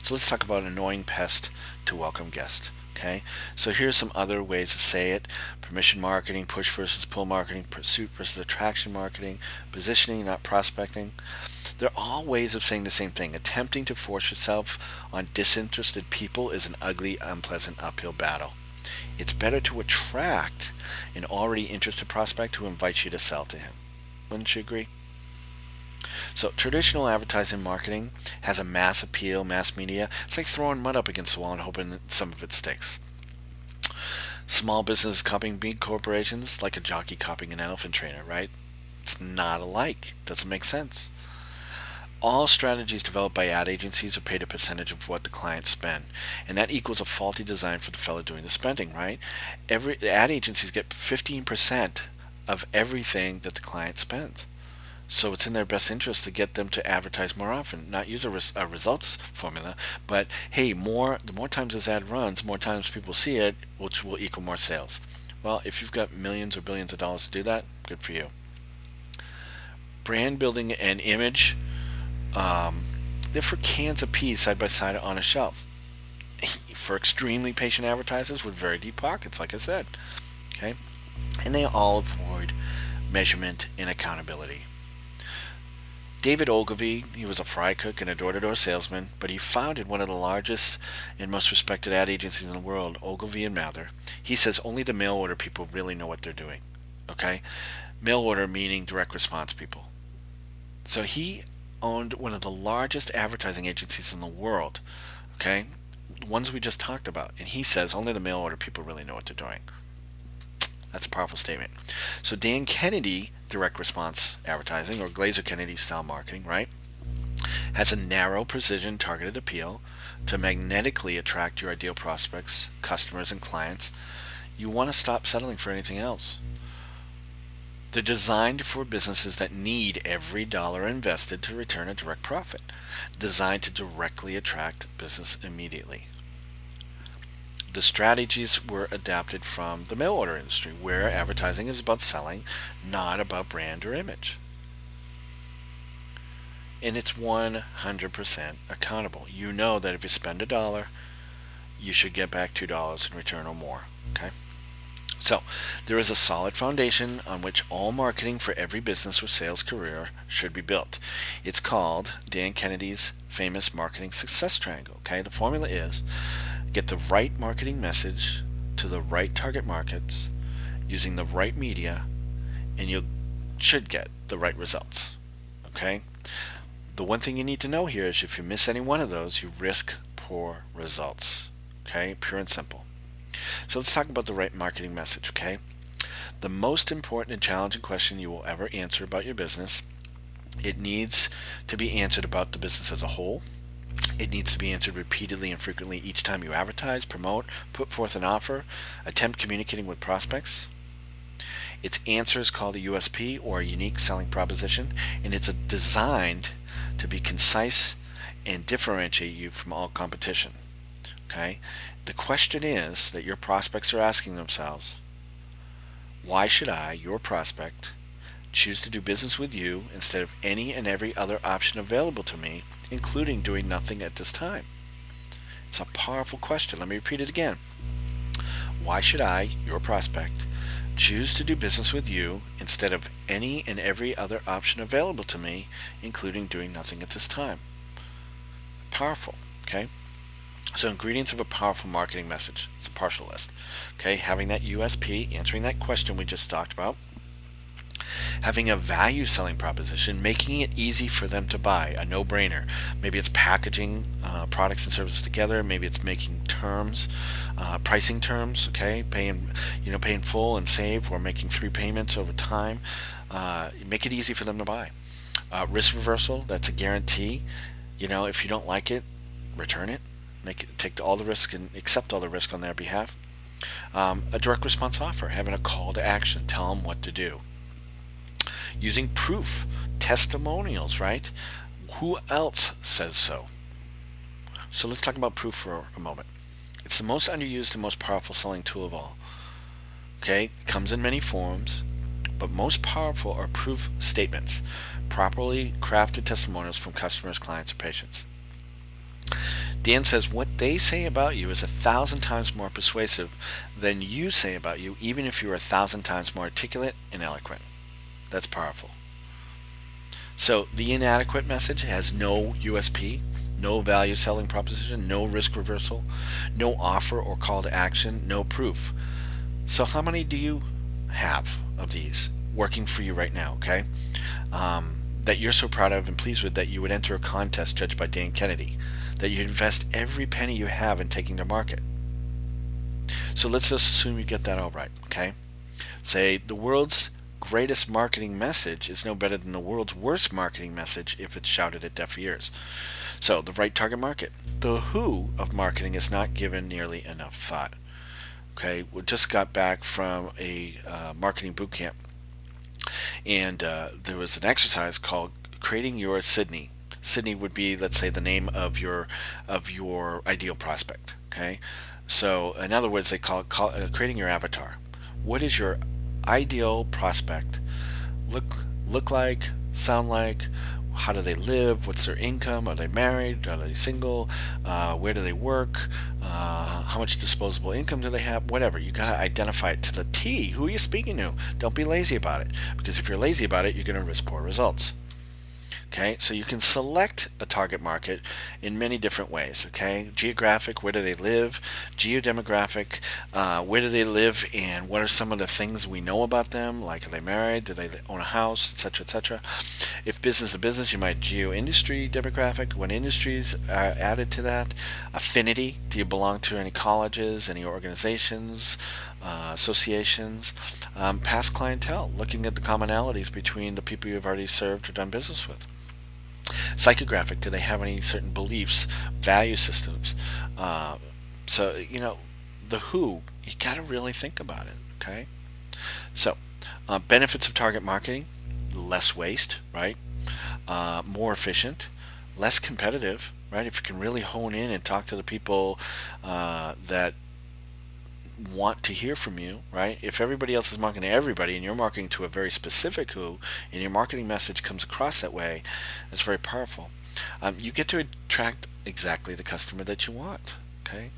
So let's talk about annoying pest to welcome guest. Okay, so here's some other ways to say it: permission marketing, push versus pull marketing, pursuit versus attraction marketing, positioning, not prospecting. They're all ways of saying the same thing. Attempting to force yourself on disinterested people is an ugly, unpleasant uphill battle. It's better to attract an already interested prospect who invites you to sell to him. Wouldn't you agree? So traditional advertising marketing has a mass appeal, mass media. It's like throwing mud up against the wall and hoping that some of it sticks. Small businesses copying big corporations, like a jockey copying an elephant trainer, right? It's not alike. Doesn't make sense. All strategies developed by ad agencies are paid a percentage of what the clients spend, and that equals a faulty design for the fellow doing the spending, right? The ad agencies get 15% of everything that the client spends. So it's in their best interest to get them to advertise more often, not use a results formula, but hey, the more times this ad runs, more times people see it, which will equal more sales. Well, if you've got millions or billions of dollars to do that, good for you. Brand building and image, they're for cans of peas side by side on a shelf. For extremely patient advertisers with very deep pockets, like I said. Okay? And they all avoid measurement and accountability. David Ogilvy, he was a fry cook and a door-to-door salesman, but he founded one of the largest and most respected ad agencies in the world, Ogilvy and Mather. He says only the mail order people really know what they're doing. Okay? Mail order meaning direct response people. So he owned one of the largest advertising agencies in the world. Okay? The ones we just talked about. And he says only the mail order people really know what they're doing. That's a powerful statement. So Dan Kennedy, direct response advertising, or glazer-kennedy style marketing, right, has a narrow, precision, targeted appeal to magnetically attract your ideal prospects, customers, and clients. You want to stop settling for anything else. They're designed for businesses that need every dollar invested to return a direct profit, designed to directly attract business immediately. The strategies were adapted from the mail order industry, where advertising is about selling, not about brand or image. And it's 100% accountable. You know that if you spend $1, you should get back $2 in return or more. Okay? So, there is a solid foundation on which all marketing for every business or sales career should be built. It's called Dan Kennedy's famous marketing success triangle. Okay? The formula is: get the right marketing message to the right target markets using the right media, and you should get the right results. Okay? The one thing you need to know here is if you miss any one of those, you risk poor results. Okay? Pure and simple. So let's talk about the right marketing message. Okay? The most important and challenging question you will ever answer about your business, it needs to be answered about the business as a whole. It needs to be answered repeatedly and frequently each time you advertise, promote, put forth an offer, attempt communicating with prospects. Its answer is called a USP, or a unique selling proposition, and it's designed to be concise and differentiate you from all competition. Okay? The question is that your prospects are asking themselves: why should I, your prospect, choose to do business with you instead of any and every other option available to me, including doing nothing at this time? It's a powerful question. Let me repeat it again. Why should I, your prospect, choose to do business with you instead of any and every other option available to me, including doing nothing at this time? Powerful. Okay? So ingredients of a powerful marketing message. It's a partial list. Okay? Having that USP, answering that question we just talked about. Having a value selling proposition, making it easy for them to buy, a no-brainer. Maybe it's packaging products and services together. Maybe it's making terms, pricing terms. Okay, paying full and save, or making 3 payments over time. Make it easy for them to buy. Risk reversal, that's a guarantee. If you don't like it, return it. Take all the risk and accept all the risk on their behalf. A direct response offer, having a call to action, tell them what to do. Using proof, testimonials, right? Who else says so? So let's talk about proof for a moment. It's the most underused and most powerful selling tool of all. Okay, it comes in many forms, but most powerful are proof statements, properly crafted testimonials from customers, clients, or patients. Dan says what they say about you is 1,000 times more persuasive than you say about you, even if you're 1,000 times more articulate and eloquent. That's powerful. So the inadequate message has no USP, no value selling proposition, no risk reversal, no offer or call to action, no proof. So how many do you have of these working for you right now, okay? That you're so proud of and pleased with that you would enter a contest judged by Dan Kennedy, that you invest every penny you have in taking to market. So let's just assume you get that all right, okay? Say the world's greatest marketing message is no better than the world's worst marketing message if it's shouted at deaf ears. So the right target market. The who of marketing is not given nearly enough thought. Okay, we just got back from a marketing boot camp, and there was an exercise called creating your Sydney. Sydney would be, let's say, the name of your ideal prospect. Okay, so in other words, they call it creating your avatar. What is your ideal prospect look like, sound like? How do they live? What's their income? Are they married? Are they single? Where do they work? How much disposable income do they have? Whatever. You got to identify it to the T. Who are you speaking to? Don't be lazy about it, because if you're lazy about it, you're going to risk poor results. Okay, so you can select a target market in many different ways. Okay, geographic, where do they live? Geodemographic, where do they live, and what are some of the things we know about them? Like, are they married? Do they own a house, etc., etc. If business to business, you might geo-industry demographic. What industries are added to that? Affinity, do you belong to any colleges, any organizations, associations? Past clientele, looking at the commonalities between the people you've already served or done business with. Psychographic, do they have any certain beliefs, value systems? So, the who, you got to really think about it, okay? So, benefits of target marketing: less waste, right? More efficient, less competitive, right? If you can really hone in and talk to the people that want to hear from you, right? If everybody else is marketing to everybody and you're marketing to a very specific who, and your marketing message comes across that way, it's very powerful. You get to attract exactly the customer that you want, okay?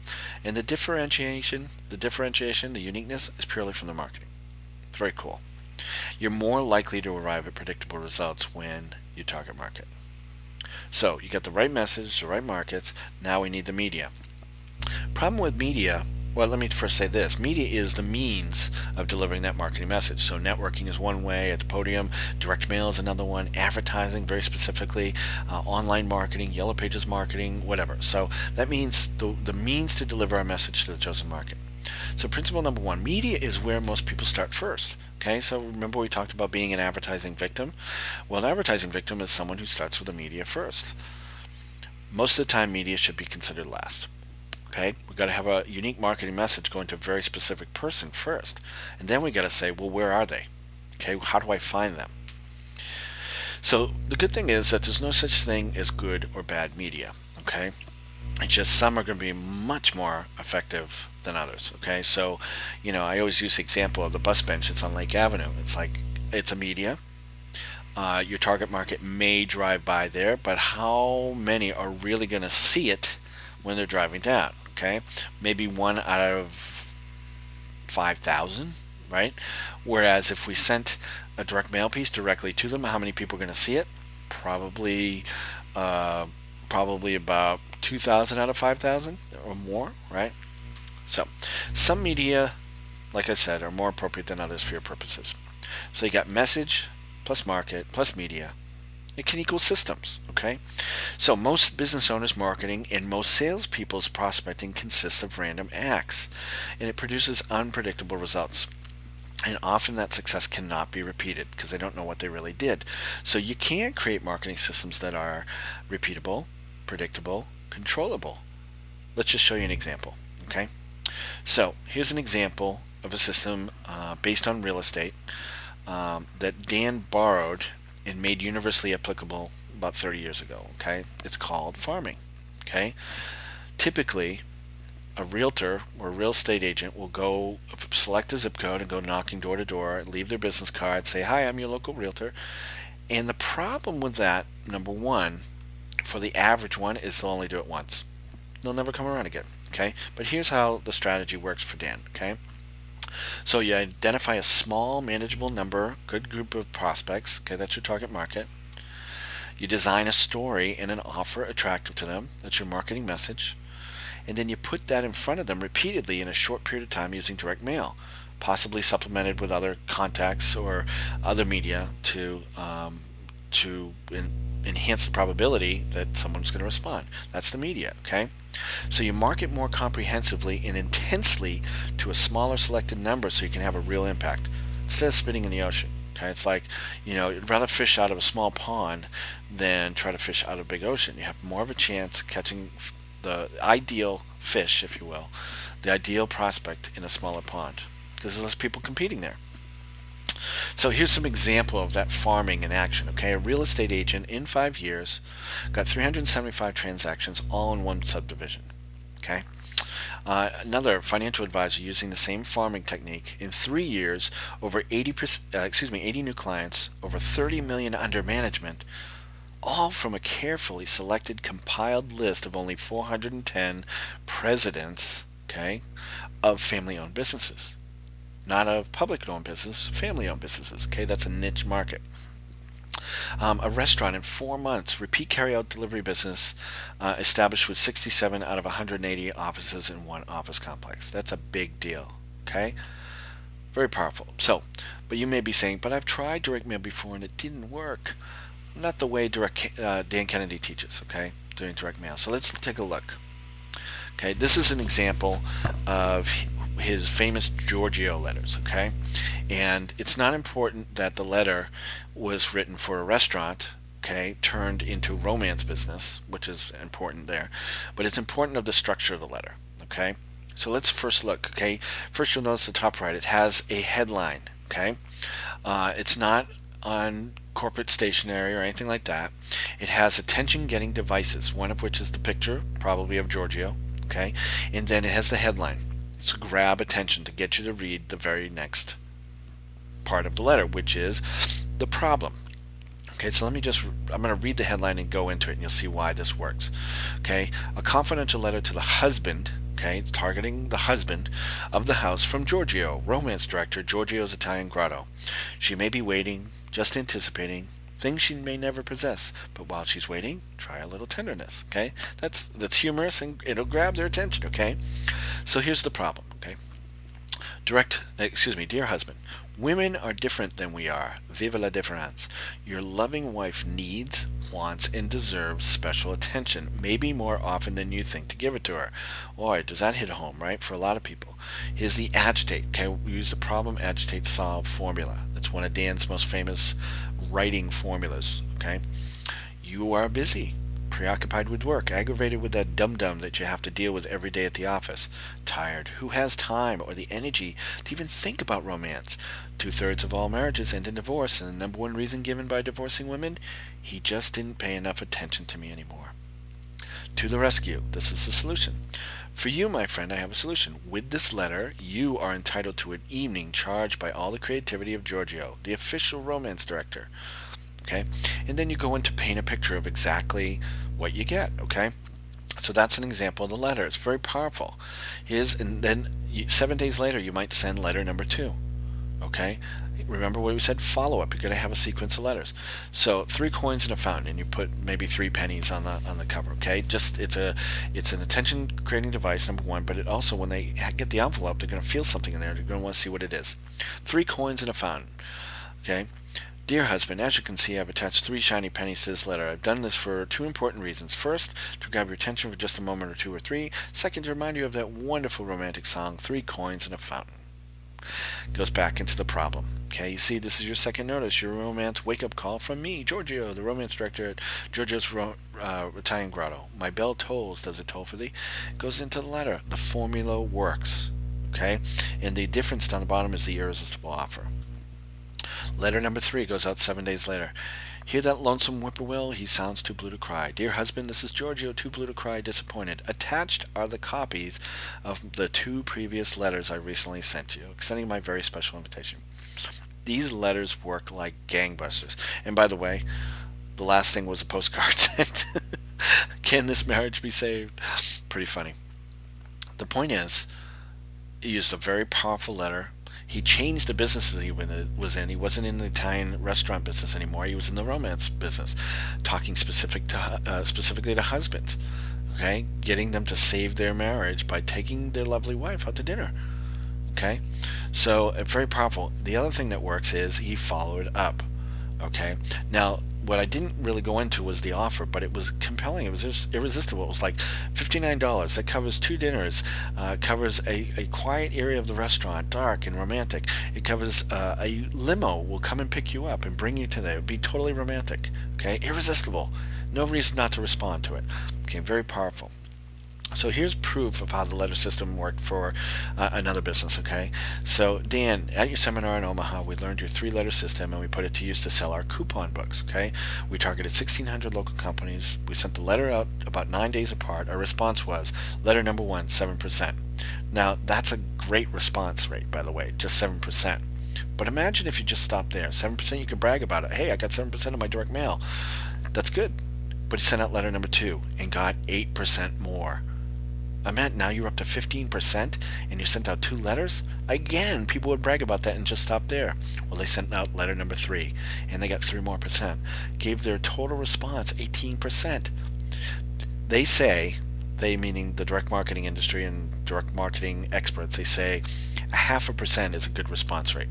And the differentiation, the uniqueness is purely from the marketing. It's very cool. You're more likely to arrive at predictable results when you target market. So you got the right message, the right markets. Now we need the media. Problem with media, well, let me first say this. Media is the means of delivering that marketing message. So networking is one way at the podium, direct mail is another one, advertising very specifically, online marketing, yellow pages marketing, whatever. So that means the means to deliver our message to the chosen market. So principle number one, media is where most people start first. Okay, so remember we talked about being an advertising victim? Well, an advertising victim is someone who starts with the media first. Most of the time, media should be considered last. Okay, we got to have a unique marketing message going to a very specific person first, and then we got to say, well, where are they? Okay, how do I find them? So the good thing is that there's no such thing as good or bad media. Okay, it's just some are going to be much more effective than others. Okay, so I always use the example of the bus bench that's on Lake Avenue. It's like it's a media. Your target market may drive by there, but how many are really going to see it when they're driving down? Okay, maybe 1 out of 5,000, right? Whereas if we sent a direct mail piece directly to them, how many people are going to see it? Probably about 2,000 out of 5,000 or more, right? So some media, like I said, are more appropriate than others for your purposes. So you got message plus market plus media. It can equal systems, okay? So most business owners' marketing and most salespeople's prospecting consists of random acts, and it produces unpredictable results. And often that success cannot be repeated because they don't know what they really did. So you can create marketing systems that are repeatable, predictable, controllable. Let's just show you an example, okay? So here's an example of a system based on real estate that Dan borrowed and made universally applicable about 30 years ago. Okay, it's called farming. Okay, typically a realtor or a real estate agent will go select a zip code and go knocking door to door, leave their business card, say, hi, I'm your local realtor. And the problem with that, number one, for the average one, is they'll only do it once. they'll never come around again. Okay, but here's how the strategy works for Dan. Okay, so you identify a small, manageable number, good group of prospects. Okay, that's your target market. You design a story and an offer attractive to them. That's your marketing message. And then you put that in front of them repeatedly in a short period of time using direct mail, possibly supplemented with other contacts or other media to enhance the probability that someone's going to respond. That's the media, okay? So you market more comprehensively and intensely to a smaller selected number so you can have a real impact instead of spitting in the ocean. Okay, it's like, you'd rather fish out of a small pond than try to fish out of a big ocean. You have more of a chance catching the ideal fish, if you will, the ideal prospect in a smaller pond because there's less people competing there. So here's some example of that farming in action. Okay, a real estate agent in 5 years got 375 transactions all in one subdivision. Okay, another financial advisor using the same farming technique in 3 years, over 80 new clients, over 30 million under management, all from a carefully selected, compiled list of only 410 presidents, okay, of family-owned businesses. Not of public-owned businesses, family-owned businesses. Okay, that's a niche market. A restaurant in 4 months, repeat carry-out delivery business established with 67 out of 180 offices in one office complex. That's a big deal. Okay, very powerful. So, but you may be saying, but I've tried direct mail before and it didn't work. Not the way Dan Kennedy teaches. Okay, doing direct mail. So let's take a look. Okay, this is an example of his famous Giorgio letters. Okay, and it's not important that the letter was written for a restaurant, okay, turned into romance business, which is important there, but it's important of the structure of the letter. Okay, so let's first look. Okay, first you'll notice the top right, it has a headline. Okay, it's not on corporate stationery or anything like that. It has attention-getting devices, one of which is the picture, probably of Giorgio. Okay, and then it has the headline. So grab attention to get you to read the very next part of the letter, which is the problem. Okay, so I'm going to read the headline and go into it, and you'll see why this works. Okay, a confidential letter to the husband. Okay, it's targeting the husband of the house from Giorgio, romance director, Giorgio's Italian Grotto. She may be waiting, just anticipating things she may never possess, but while she's waiting, try a little tenderness. Okay, that's humorous and it'll grab their attention. Okay, so here's the problem. Okay, dear husband, women are different than we are. Vive la différence. Your loving wife needs, wants, and deserves special attention, maybe more often than you think to give it to her. Boy, does that hit home, right? For a lot of people. Here's the agitate. Okay, we use the problem, agitate, solve formula. That's one of Dan's most famous writing formulas. Okay, you are busy, preoccupied with work, aggravated with that dum-dum that you have to deal with every day at the office, tired. Who has time or the energy to even think about romance? 2/3 of all marriages end in divorce, and the number one reason given by divorcing women: he just didn't pay enough attention to me anymore. To the rescue. This is the solution. For you, my friend, I have a solution. With this letter, you are entitled to an evening charged by all the creativity of Giorgio, the official romance director. Okay, and then you go in to paint a picture of exactly what you get. Okay, so that's an example of the letter. It's very powerful. And then 7 days later, you might send letter number 2. Okay, remember what we said? Follow up. You're going to have a sequence of letters. So 3 coins in a fountain, and you put maybe 3 pennies on the cover. Okay, it's an attention creating device, number 1. But it also, when they get the envelope, they're going to feel something in there. They're going to want to see what it is. 3 coins in a fountain. Okay. Dear husband, as you can see, I've attached 3 shiny pennies to this letter. I've done this for 2 important reasons. First, to grab your attention for just a moment or 2 or 3. Second, to remind you of that wonderful romantic song, 3 coins in a fountain. Goes back into the problem. Okay, you see, this is your second notice, your romance wake-up call from me, Giorgio, the romance director at Giorgio's Italian Grotto. My bell tolls. Does it toll for thee? It goes into the letter. The formula works. Okay, and the difference down the bottom is the irresistible offer. Letter number 3 goes out 7 days later. Hear that lonesome whippoorwill? He sounds too blue to cry. Dear husband, this is Giorgio, too blue to cry, disappointed. Attached are the copies of the 2 previous letters I recently sent you, extending my very special invitation. These letters work like gangbusters. And by the way, the last thing was a postcard sent. Can this marriage be saved? Pretty funny. The point is, he used a very powerful letter. He changed the businesses he was in. He wasn't in the Italian restaurant business anymore. He was in the romance business, talking specifically to husbands. Okay, getting them to save their marriage by taking their lovely wife out to dinner. Okay, so very powerful. The other thing that works is he followed up. Okay, now what I didn't really go into was the offer, but it was compelling. It was just irresistible. It was like $59. That covers two dinners, covers a quiet area of the restaurant, dark and romantic. It covers a limo will come and pick you up and bring you to there. It would be totally romantic. Okay, irresistible. No reason not to respond to it. Okay, very powerful. So here's proof of how the letter system worked for another business, okay? So Dan, at your seminar in Omaha, we learned your three-letter system and we put it to use to sell our coupon books, okay? We targeted 1,600 local companies. We sent the letter out about 9 days apart. Our response was, letter number one, 7%. Now, that's a great response rate, by the way, just 7%. But imagine if you just stopped there. 7%, you could brag about it. Hey, I got 7% of my direct mail. That's good. But he sent out letter number two and got 8% more. I meant now you're up to 15% and you sent out two letters? Again, people would brag about that and just stop there. Well, they sent out letter number three and they got 3 more percent. Gave their total response 18%. They say, they meaning the direct marketing industry and direct marketing experts, they say 0.5% is a good response rate.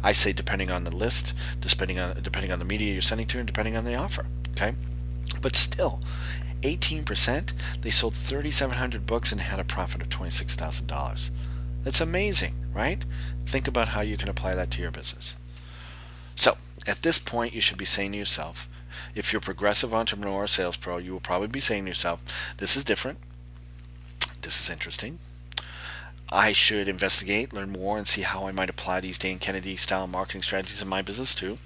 I say depending on the list, depending on the media you're sending to, and depending on the offer. Okay? But still, 18%, they sold 3,700 books and had a profit of $26,000. That's amazing, right? Think about how you can apply that to your business. So, at this point, you should be saying to yourself, if you're a progressive entrepreneur or sales pro, you will probably be saying to yourself, this is different. This is interesting. I should investigate, learn more, and see how I might apply these Dan Kennedy style marketing strategies in my business too.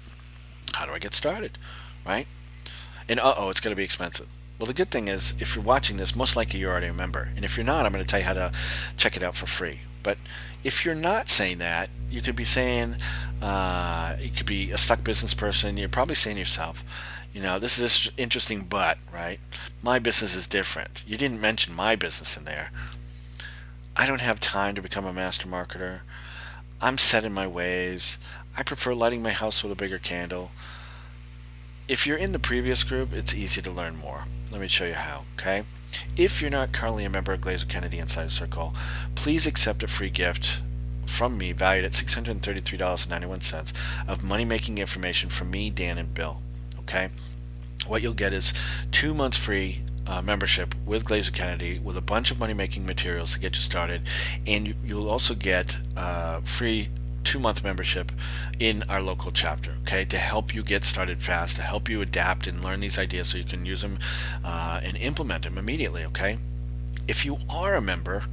How do I get started, right? And it's going to be expensive. Well, the good thing is, if you're watching this, most likely you're already a member. And if you're not, I'm going to tell you how to check it out for free. But if you're not saying that, you could be saying, you could be a stuck business person. You're probably saying to yourself, this is interesting, but, right? My business is different. You didn't mention my business in there. I don't have time to become a master marketer. I'm set in my ways. I prefer lighting my house with a bigger candle. If you're in the previous group, it's easy to learn more. Let me show you how, okay? If you're not currently a member of glazer-kennedy Insider Circle, please accept a free gift from me valued at $633.91 of money-making information from me, Dan, and Bill, okay? What you'll get is 2 months free membership with glazer-kennedy with a bunch of money-making materials to get you started, and you'll also get free 2-month membership in our local chapter, okay, to help you get started fast, to help you adapt and learn these ideas so you can use them and implement them immediately, okay? If you are a member,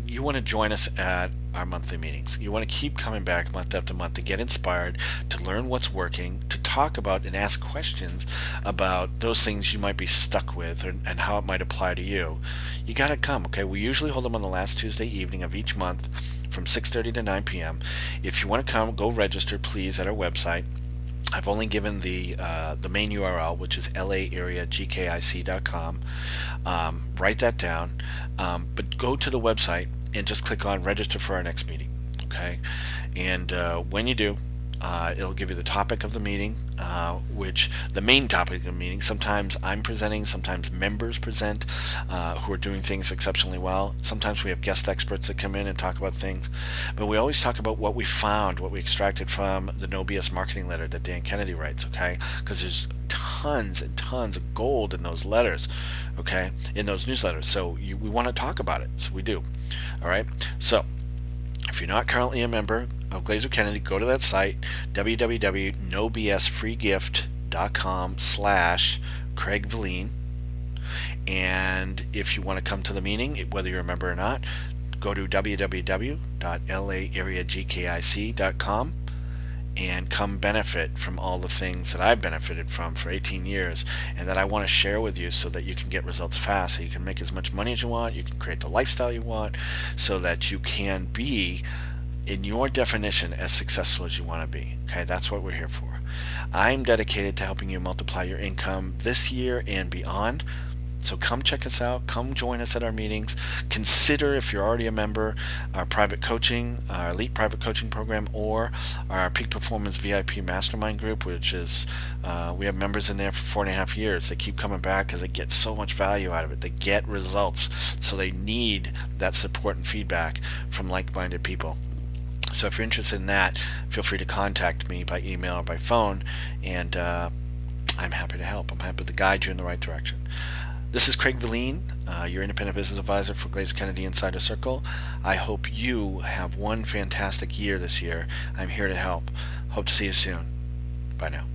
you want to join us at our monthly meetings. You want to keep coming back month after month to get inspired, to learn what's working, to talk about and ask questions about those things you might be stuck with and how it might apply to you. You got to come, okay? We usually hold them on the last Tuesday evening of each month from 6:30 to 9 p.m. If you want to come, go register, please, at our website. I've only given the main URL, which is laarea.gkic.com. Write that down, but go to the website and just click on register for our next meeting, okay? And when you do, it'll give you the topic of the meeting, which the main topic of the meeting. Sometimes I'm presenting, sometimes members present who are doing things exceptionally well. Sometimes we have guest experts that come in and talk about things, but we always talk about what we found, what we extracted from the No BS marketing letter that Dan Kennedy writes, okay? Because there's tons and tons of gold in those letters, okay, in those newsletters. So we want to talk about it, so we do. All right, so if you're not currently a member of glazer-kennedy, go to that site, www.nobsfreegift.com/Craig Valine. And if you want to come to the meeting, whether you're a member or not, go to www.laarea.gkic.com and come benefit from all the things that I've benefited from for 18 years and that I want to share with you so that you can get results fast, so you can make as much money as you want, you can create the lifestyle you want, so that you can be, in your definition, as successful as you want to be. Okay, that's what we're here for. I'm dedicated to helping you multiply your income this year and beyond. So come check us out. Come join us at our meetings. Consider, if you're already a member, our private coaching, our elite private coaching program, or our Peak Performance VIP Mastermind group, which is we have members in there for 4.5 years. They keep coming back because they get so much value out of it. They get results, so they need that support and feedback from like-minded people. So if you're interested in that, feel free to contact me by email or by phone, and I'm happy to help. I'm happy to guide you in the right direction. This is Craig Valine, your independent business advisor for glazer-kennedy Insider Circle. I hope you have one fantastic year this year. I'm here to help. Hope to see you soon. Bye now.